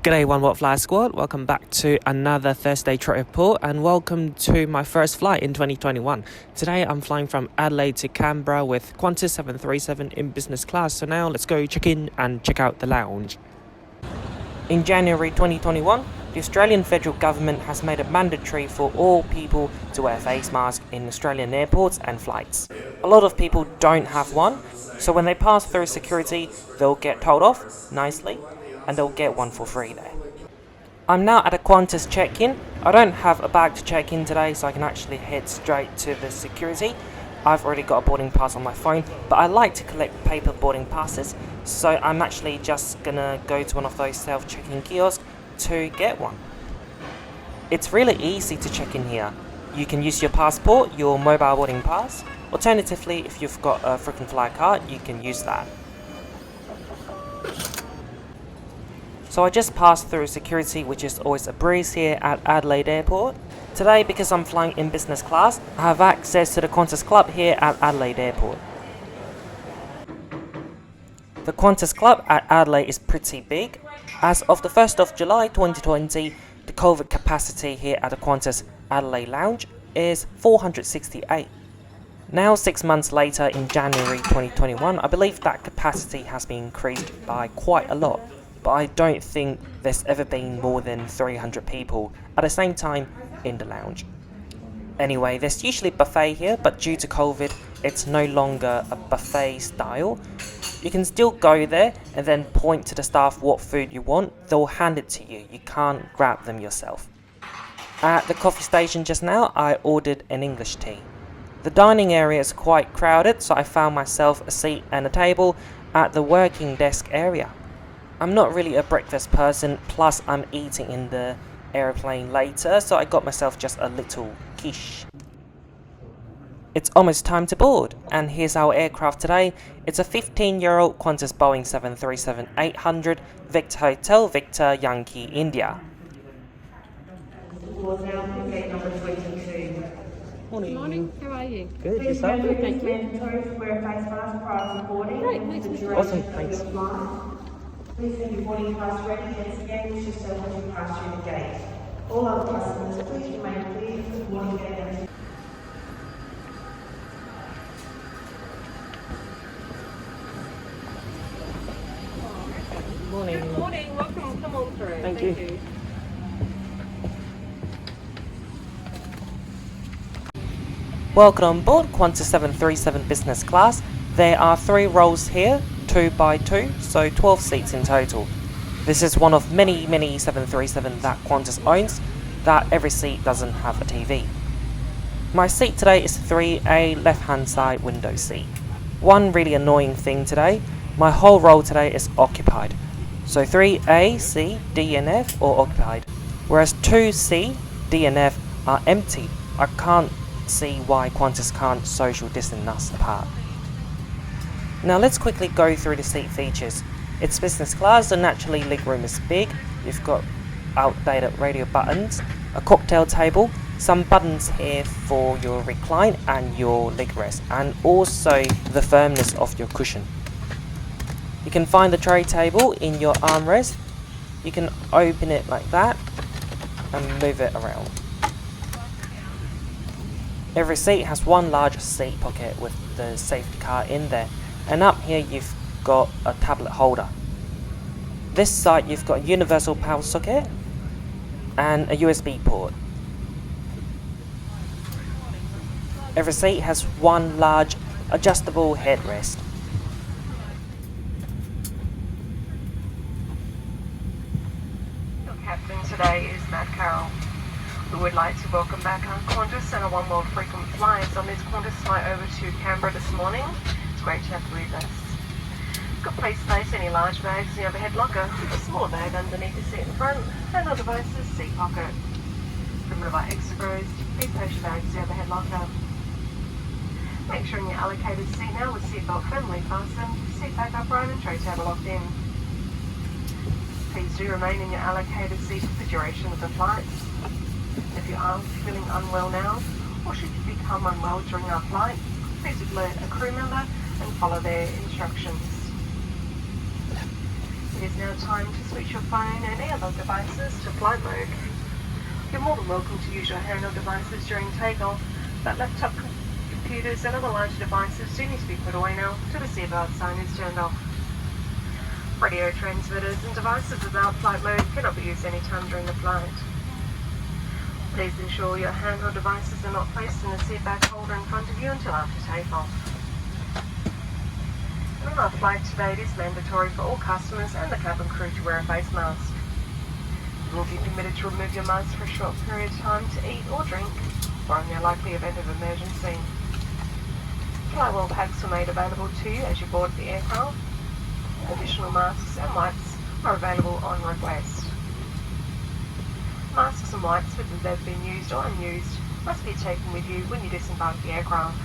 G'day OWFsquad, welcome back to another Thursday trip report and welcome to my first flight in 2021. Today I'm flying from Adelaide to Canberra with Qantas 737 in business class, so now let's go check in and check out the lounge. In January 2021, the Australian federal government has made it mandatory for all people to wear face masks in Australian airports and flights. A lot of people don't have one, so when they pass through security, they'll get told off nicely and they'll get one for free there. I'm now at a Qantas Check-In. I don't have a bag to check in today, so I can actually head straight to the security. I've already got a boarding pass on my phone, but I like to collect paper boarding passes, so I'm actually just gonna go to one of those self-check-in kiosks to get one. It's really easy to check in here. You can use your passport, your mobile boarding pass. Alternatively, if you've got a frequent flyer card, you can use that. So I just passed through security, which is always a breeze here at Adelaide Airport. Today, because I'm flying in business class, I have access to the Qantas Club here at Adelaide Airport. The Qantas Club at Adelaide is pretty big. As of the 1st of July 2020, the COVID capacity here at the Qantas Adelaide Lounge is 468. Now 6 months later in January 2021, I believe that capacity has been increased by quite a lot. But I don't think there's ever been more than 300 people at the same time in the lounge. Anyway, there's usually a buffet here, but due to COVID, it's no longer a buffet style. You can still go there and then point to the staff what food you want. They'll hand it to you. You can't grab them yourself. At the coffee station just now, I ordered an English tea. The dining area is quite crowded, so I found myself a seat and a table at the working desk area. I'm not really a breakfast person, plus I'm eating in the airplane later, so I got myself just a little quiche. It's almost time to board, and here's our aircraft today. It's a 15-year-old Qantas Boeing 737-800 Victor Hotel Victor Yankee India. Good morning, how are you? Good, yourself? Good, thank you. Wear a face mask prior to boarding. Great, thanks. Awesome, thanks. Please have your boarding pass ready and scan this yourself as you pass through the gate. All other customers, please remain clear of the boarding gate. Morning. Good morning, welcome, come on through. Thank you. Welcome on board Qantas 737 business class. There are 3 rows here, 2 by 2, so 12 seats in total. This is one of many 737 that Qantas owns, that every seat doesn't have a TV. My seat today is 3A left-hand side window seat. One really annoying thing today, my whole row today is occupied. So 3A, C, D and F are occupied, whereas 2C, D and F are empty. I can't see why Qantas can't social distance us apart. Now let's quickly go through the seat features. It's business class, so naturally legroom is big. You've got outdated radio buttons, a cocktail table, some buttons here for your recline and your leg rest, and also the firmness of your cushion. You can find the tray table in your armrest. You can open it like that and move it around. Every seat has one large seat pocket with the safety card in there. And up here you've got a tablet holder. This side you've got a universal power socket and a USB port. Every seat has one large adjustable headrest. Your captain today is Matt Carroll. We would like to welcome back our Qantas and a One World frequent flyers on this Qantas flight over to Canberra this morning. Great to have you with us. Good place to place any large bags in the overhead locker, a small bag underneath the seat in front, and on devices seat pocket. Remember our extra rows, please place your bags in the overhead locker. Make sure in your allocated seat now with seatbelt firmly fastened, seat back upright and tray table locked in. Please do remain in your allocated seat for the duration of the flight. If you are feeling unwell now, or should you become unwell during our flight, please alert a crew member and follow their instructions. It is now time to switch your phone and any other devices to flight mode. You're more than welcome to use your handheld devices during takeoff, but laptop computers and other larger devices do need to be put away now till the seatbelt sign is turned off. Radio transmitters and devices without flight mode cannot be used any time during the flight. Please ensure your handheld devices are not placed in the seat back holder in front of you until after takeoff. And on our flight today, it is mandatory for all customers and the cabin crew to wear a face mask. You will be permitted to remove your mask for a short period of time to eat or drink, or in the likely event of emergency. Flywell packs are made available to you as you board the aircraft. Additional masks and wipes are available on request. Masks and wipes, whether they've been used or unused, must be taken with you when you disembark the aircraft.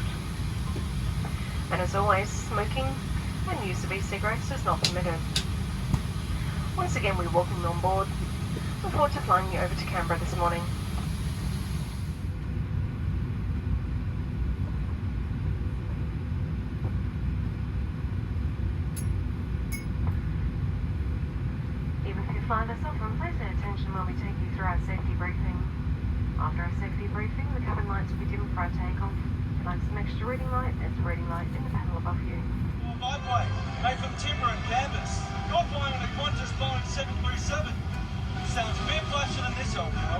And as always, smoking and use of e-cigarettes is not permitted. Once again, we welcome you on board. Look forward to flying you over to Canberra this morning. Even if you fly this often, please pay attention while we take you through our safety briefing. After our safety briefing, the cabin lights will be dimmed for our takeoff. If you'd like some extra reading light, there's a reading light in the panel above you. By the way, mate from Timber and Canvas. You're flying on a Qantas Boeing 737. Sounds a bit flasher than this old girl.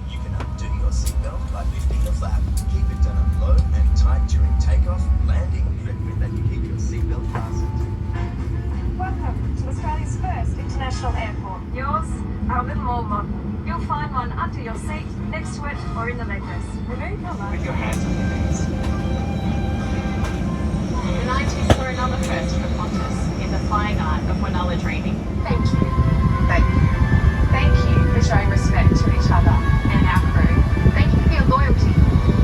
You can undo your seatbelt by lifting the flap. Keep it done up low and tight during takeoff, landing. Recommend that you keep your seatbelt fastened. Welcome to Australia's first international airport. Yours are a little more modern. You'll find one under your seat, next to it, or in the leg rest. Remove your luggage. With your hands on your knees. The 90s were another first for Qantas in the flying art of one-hour dreaming. Thank you. Thank you. Thank you for showing respect to each other and our crew. Thank you for your loyalty.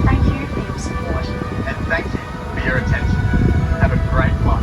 Thank you for your support. And thank you for your attention. Have a great flight.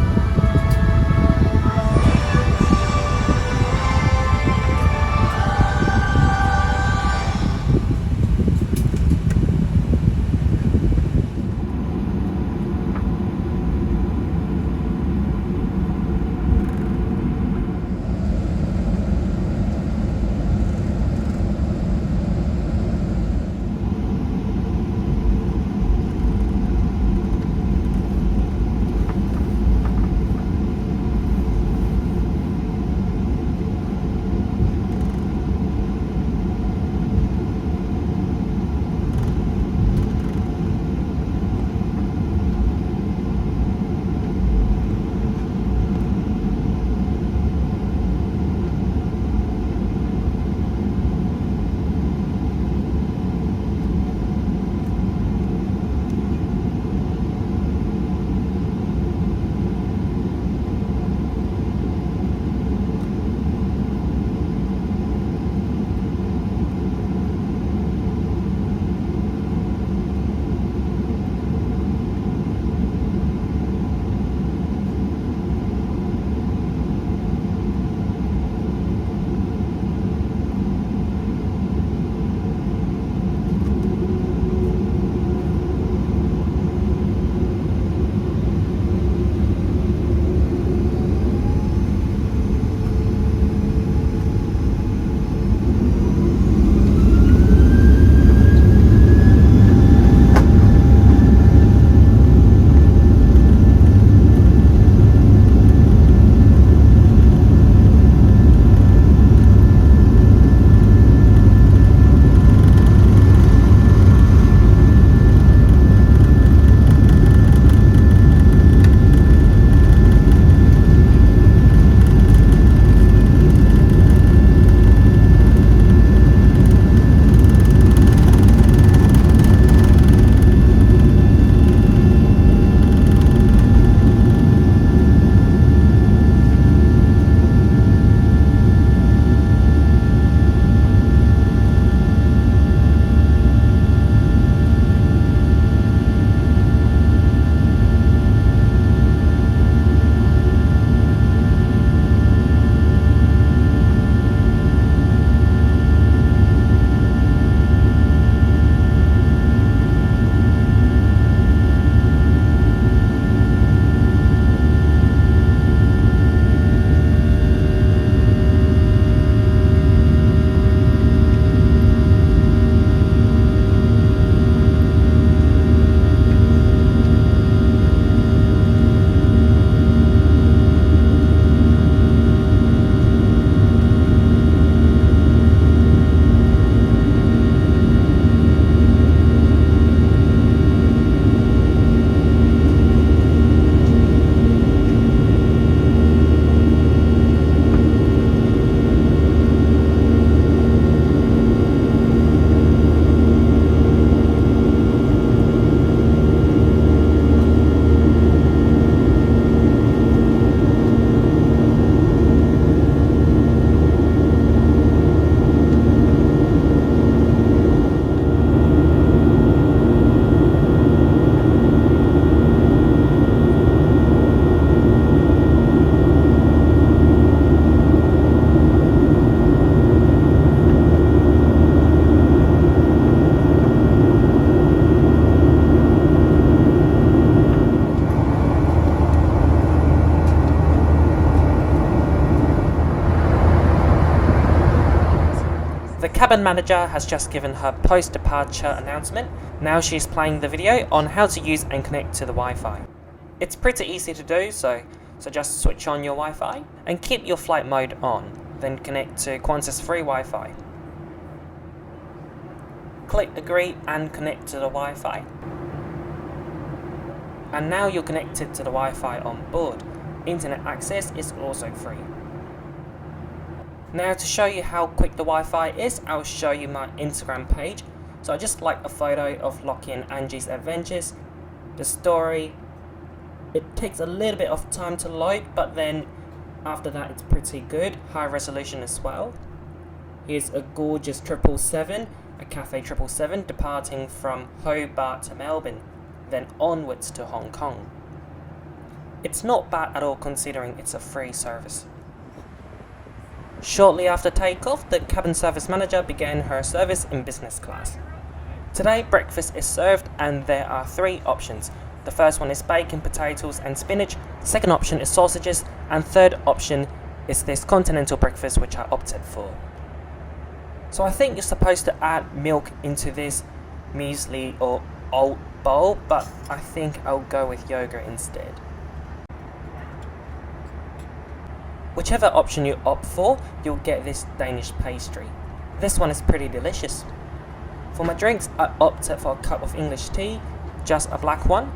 cabin manager has just given her post-departure announcement. Now she's playing the video on how to use and connect to the Wi-Fi. It's pretty easy to do, so just switch on your Wi-Fi and keep your flight mode on, then connect to Qantas free Wi-Fi. Click agree and connect to the Wi-Fi. And now you're connected to the Wi-Fi on board. Internet access is also free. Now to show you how quick the Wi-Fi is, I'll show you my Instagram page. So I just like a photo of Lockie and Angie's adventures. The story, it takes a little bit of time to load, but then after that it's pretty good, high resolution as well. Here's a gorgeous 777, a Cathay 777 departing from Hobart to Melbourne, then onwards to Hong Kong. It's not bad at all considering it's a free service. Shortly after takeoff, the cabin service manager began her service in business class. Today, breakfast is served and there are 3 options. The first one is bacon, potatoes and spinach, the second option is sausages, and third option is this continental breakfast which I opted for. So I think you're supposed to add milk into this muesli or oat bowl, but I think I'll go with yogurt instead. Whichever option you opt for, you'll get this Danish pastry. This one is pretty delicious. For my drinks, I opted for a cup of English tea, just a black one,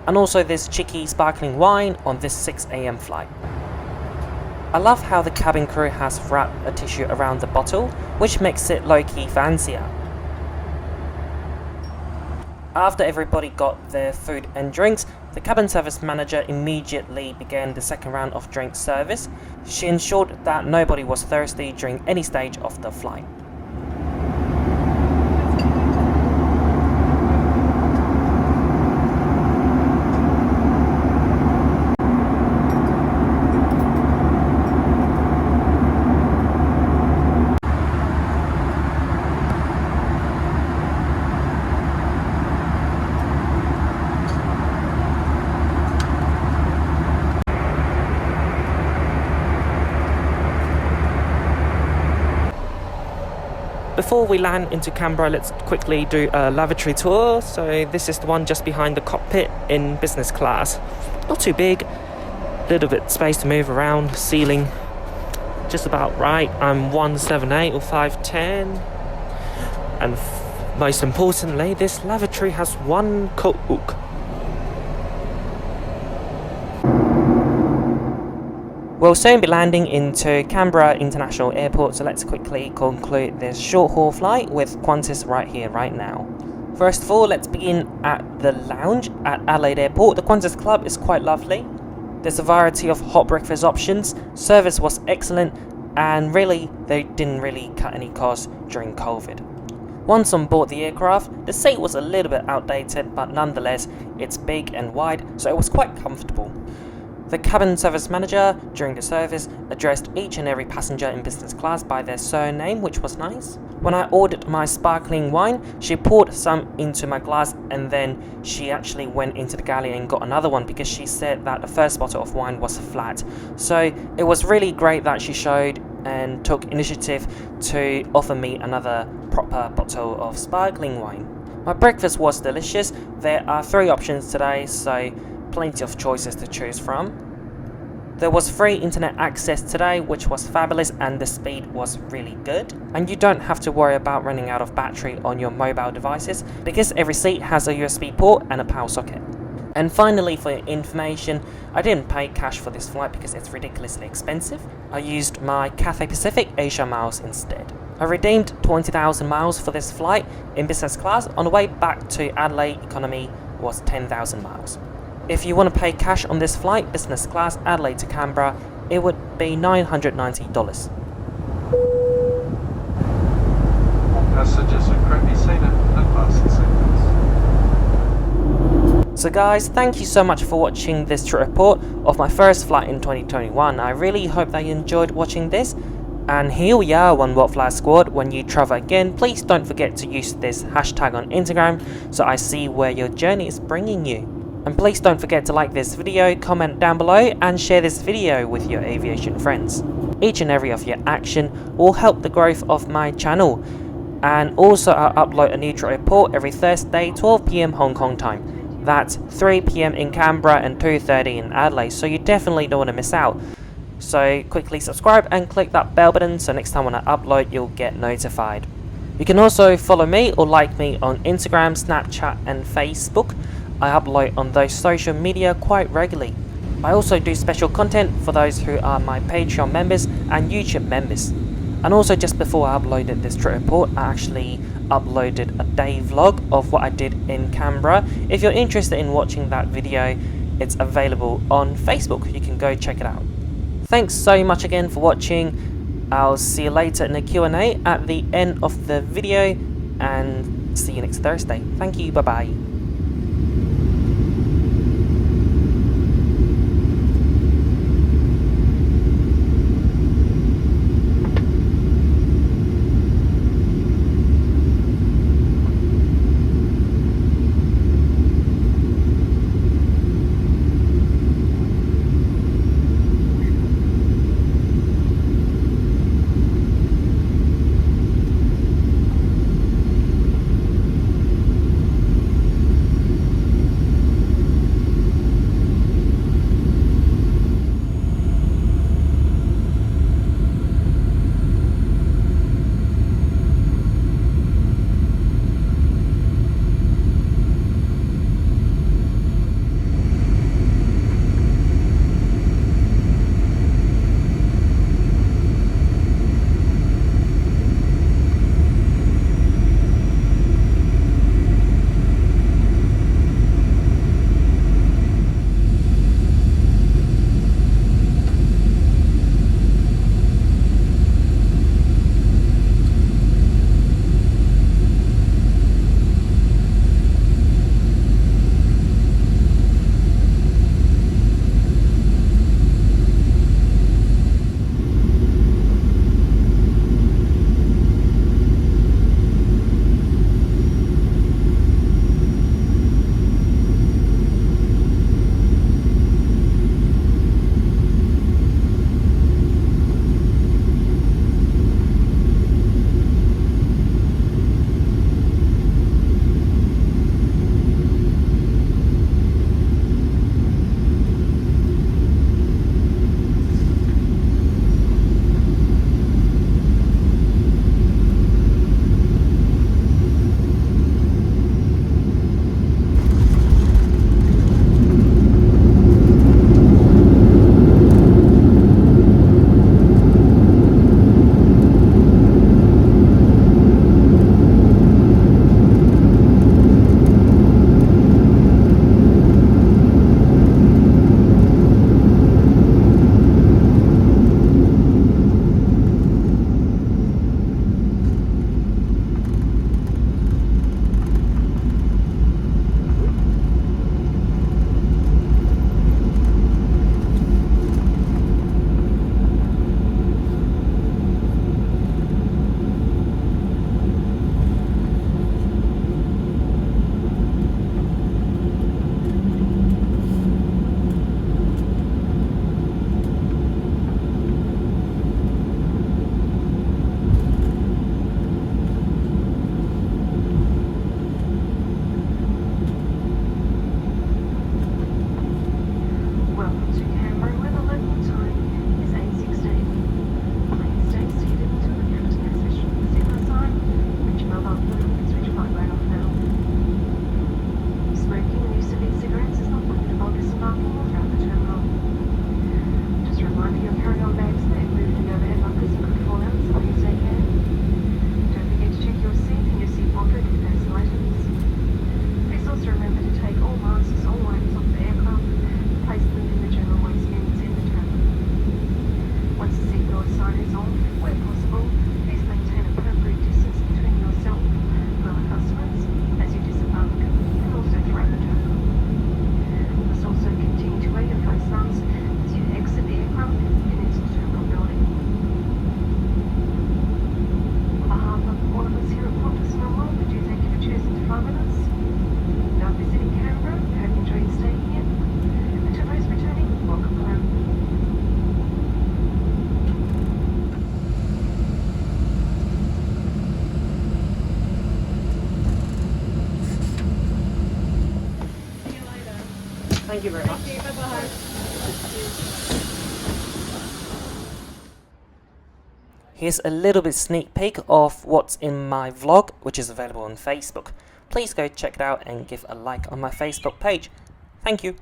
and also this cheeky sparkling wine on this 6 AM flight. I love how the cabin crew has wrapped a tissue around the bottle, which makes it low-key fancier. After everybody got their food and drinks, the cabin service manager immediately began the second round of drink service. She ensured that nobody was thirsty during any stage of the flight. Before we land into Canberra, let's quickly do a lavatory tour. So this is the one just behind the cockpit in business class. Not too big, little bit space to move around, ceiling just about right. I'm 178 or 5'10", and most importantly, this lavatory has one cook. We'll soon be landing into Canberra International Airport, so let's quickly conclude this short haul flight with Qantas right here, right now. First of all, let's begin at the lounge at Adelaide Airport. The Qantas Club is quite lovely. There's a variety of hot breakfast options, service was excellent, and really, they didn't really cut any costs during COVID. Once on board the aircraft, the seat was a little bit outdated, but nonetheless, it's big and wide, so it was quite comfortable. The cabin service manager, during the service, addressed each and every passenger in business class by their surname, which was nice. When I ordered my sparkling wine, she poured some into my glass and then she actually went into the galley and got another one because she said that the first bottle of wine was flat. So it was really great that she showed and took initiative to offer me another proper bottle of sparkling wine. My breakfast was delicious. There are 3 options today, so plenty of choices to choose from. There was free internet access today, which was fabulous, and the speed was really good. And you don't have to worry about running out of battery on your mobile devices because every seat has a USB port and a power socket. And finally, for your information, I didn't pay cash for this flight because it's ridiculously expensive. I used my Cathay Pacific Asia miles instead. I redeemed 20,000 miles for this flight in business class. On the way back to Adelaide, economy was 10,000 miles. If you want to pay cash on this flight, business class, Adelaide to Canberra, it would be $990. Passengers are correctly seated and fasten seatbelts. So guys, thank you so much for watching this trip report of my first flight in 2021. I really hope that you enjoyed watching this. And here we are, OWFsquad. When you travel again, please don't forget to use this hashtag on Instagram so I see where your journey is bringing you. And please don't forget to like this video, comment down below and share this video with your aviation friends. Each and every of your action will help the growth of my channel. And also I upload a new trip report every Thursday 12 PM Hong Kong time. That's 3 PM in Canberra and 2:30 in Adelaide, so you definitely don't want to miss out. So quickly subscribe and click that bell button so next time when I upload you'll get notified. You can also follow me or like me on Instagram, Snapchat and Facebook. I upload on those social media quite regularly. I also do special content for those who are my Patreon members and YouTube members. And also just before I uploaded this trip report, I actually uploaded a day vlog of what I did in Canberra. If you're interested in watching that video, it's available on Facebook. You can go check it out. Thanks so much again for watching. I'll see you later in the Q&A at the end of the video and see you next Thursday. Thank you, bye bye. Thank you very much. Thank you. Bye-bye. Here's a little bit sneak peek of what's in my vlog, which is available on Facebook. Please go check it out and give a like on my Facebook page. Thank you.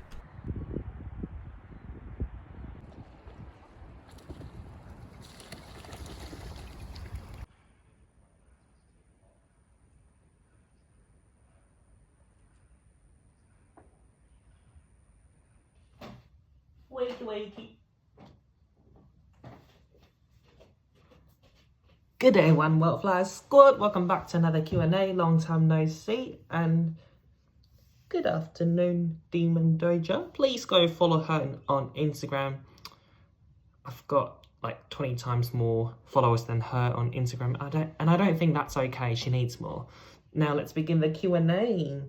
Wakey. Good day, OWFsquad. Welcome back to another Q&A. Long time no see, and good afternoon, Demon Doja. Please go follow her on Instagram. I've got like 20 times more followers than her on Instagram. I don't think that's okay. She needs more. Now let's begin the Q&A.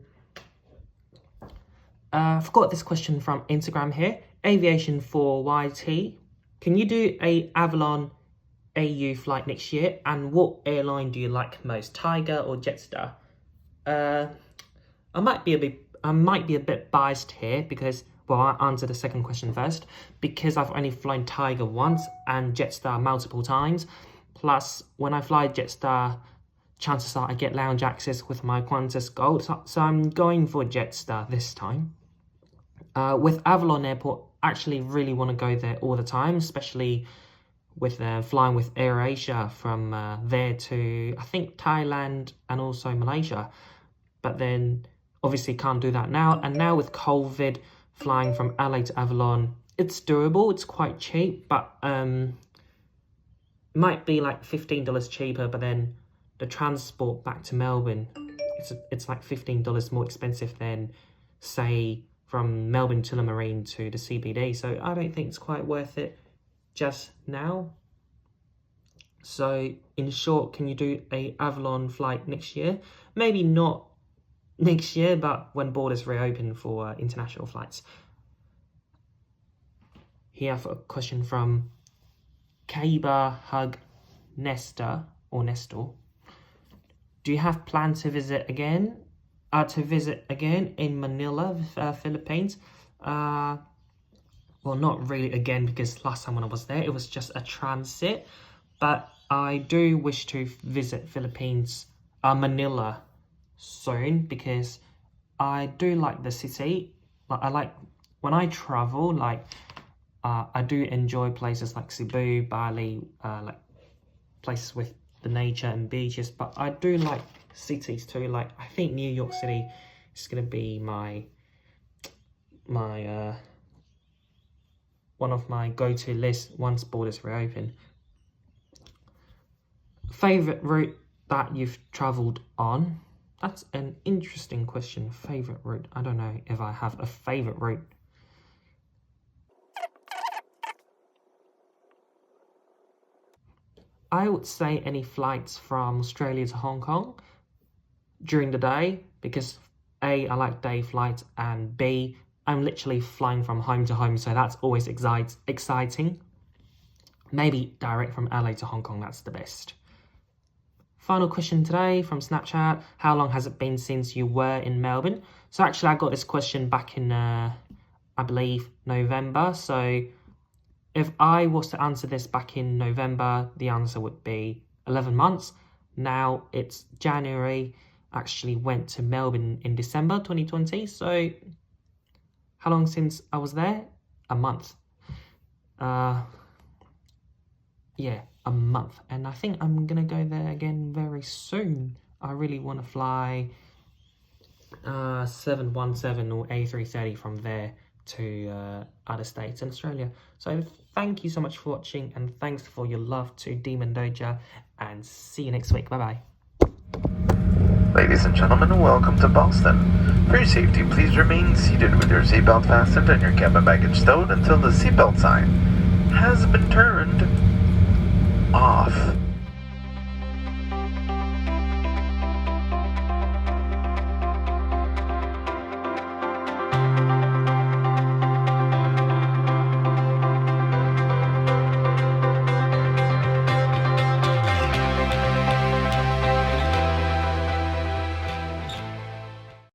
I've got this question from Instagram here. Aviation for YT. Can you do a Avalon AU flight next year? And what airline do you like most, Tiger or Jetstar? I might be a bit biased here because, well, I'll answer the second question first. Because I've only flown Tiger once and Jetstar multiple times. Plus, when I fly Jetstar, chances are I get lounge access with my Qantas Gold. So I'm going for Jetstar this time. With Avalon Airport, I actually really want to go there all the time, especially with flying with AirAsia from there to, I think, Thailand and also Malaysia. But then, obviously, can't do that now. And now with COVID, flying from Adelaide to Avalon, it's doable. It's quite cheap, but might be like $15 cheaper. But then the transport back to Melbourne, it's like $15 more expensive than, say, from Melbourne to Marine to the CBD. So I don't think it's quite worth it just now. So in short, can you do a Avalon flight next year? Maybe not next year, but when borders reopen for international flights. Here for a question from Kaiba Hug Nestor or Nestor. Do you have plans to visit again? In Manila, Philippines? Well, not really again, because last time when I was there, it was just a transit. But I do wish to visit Philippines, Manila soon, because I do like the city. Like, I like, when I travel, like, I do enjoy places like Cebu, Bali, like places with the nature and beaches. But I do like cities too. Like, I think New York City is going to be my one of my go-to lists once borders reopen. Favorite route that you've traveled on? That's an interesting question. Favorite route? I don't know if I have a favorite route. I would say any flights from Australia to Hong Kong during the day, because A, I like day flights, and B, I'm literally flying from home to home, so that's always exciting. Maybe direct from LA to Hong Kong, that's the best. Final question today from Snapchat. How long has it been since you were in Melbourne? So actually I got this question back in, I believe, November. So if I was to answer this back in November, the answer would be 11 months. Now it's January. Actually went to Melbourne in December 2020. So how long since I was there? A month. Yeah, a month. And I think I'm gonna go there again very soon. I really want to fly 717 or A330 from there to other states in Australia. So thank you so much for watching, and thanks for your love to Demon Doja, and see you next week. Bye bye. Ladies and gentlemen, welcome to Boston. For your safety, please remain seated with your seatbelt fastened and your cabin baggage stowed until the seatbelt sign has been turned off.